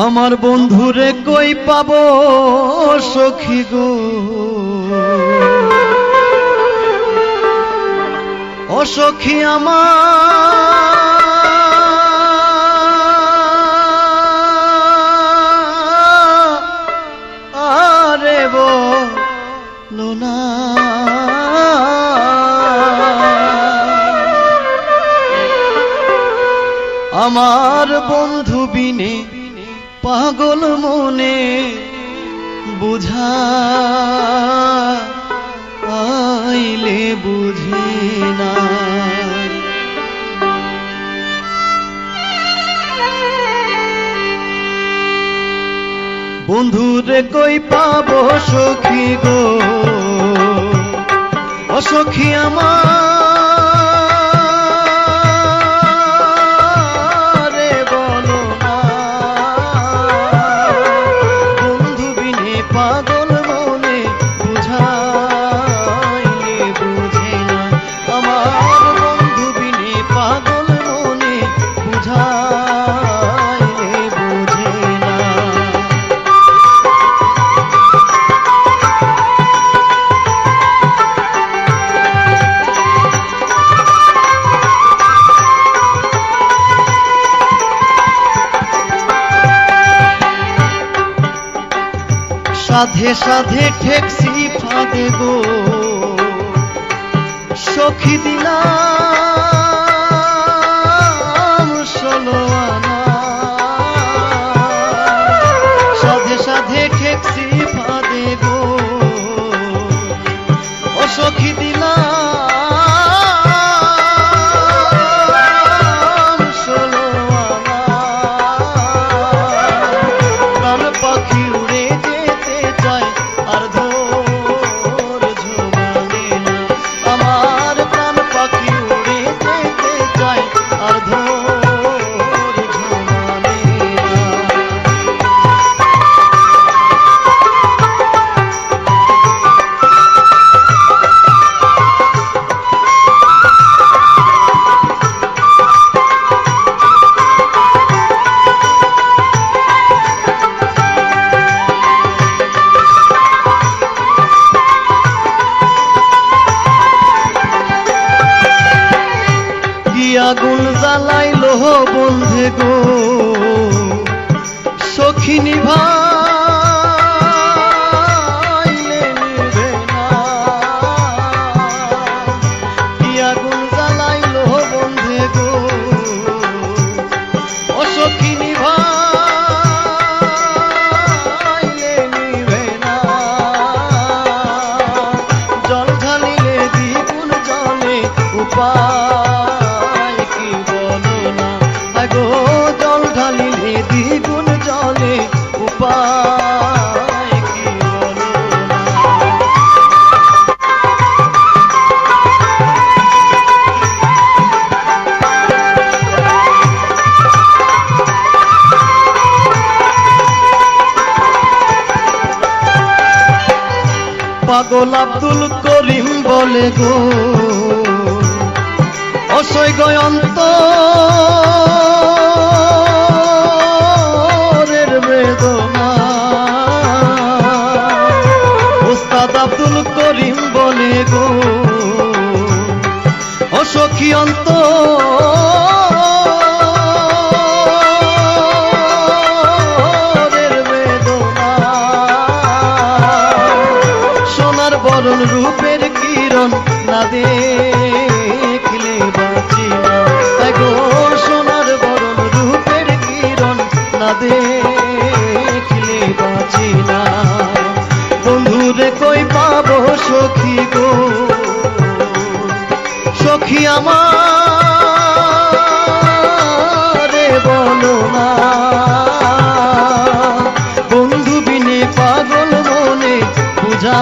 আমার বন্ধুরে কই পাবো সখী গো, ও সখী আমারে বলো না। আমার বন্ধু বিনে পাগল মনে বুঝাইলে বুঝে না। বন্ধুরে কই পাবো সখী গো, ও সখী আমারে বলো না। বন্ধু বিনে পাগল মনে বুঝাইলে বুঝে না। আমার বন্ধু বিনে পাগল মনে বুঝাইলে বুঝে না। সাধে সাধে ঠেকছি ফাঁদে গো, সখী দিলাম 16 আনা। সাধে সাধে ঠেকছি ফাঁদে গো, ও সখী দিলাম 16 আনা। প্রাণ পাখি উড়ে যেতে চায় আর ধৈর্য মানে না। আমার প্রাণ পাখি উড়ে যেতে চায় আর ধৈর্য মানে না। আগুন জ্বালাইলো বন্ধে গো, সখী নিভাইলে নিভে না। কি আগুন জ্বালাইলো বন্ধে গো, ও সখী নিভাইলে নিভে না। জল ঢালিলে দ্বিগুণ জলে উপায় কি বলো না। গো জল ঢালিলে দ্বিগুণ জলে উপায় কি বলো না। পাগল আব্দুল করিম বলে গো, অসয় অন্তরের বেদনা। ওস্তাদ আব্দুল করিম বলে গো, ও সখী অন্তরের বেদনা। সোনার বরণ রূপের কিরণ না দেখলে বাঁচি না। গো সোনার বরণ রূপের কিরণ না দেখলে বাঁচি না। বন্ধুরে কই পাবো সখী গো, সখী আমারে বলো না। বন্ধু বিনে পাগল মনে বুঝা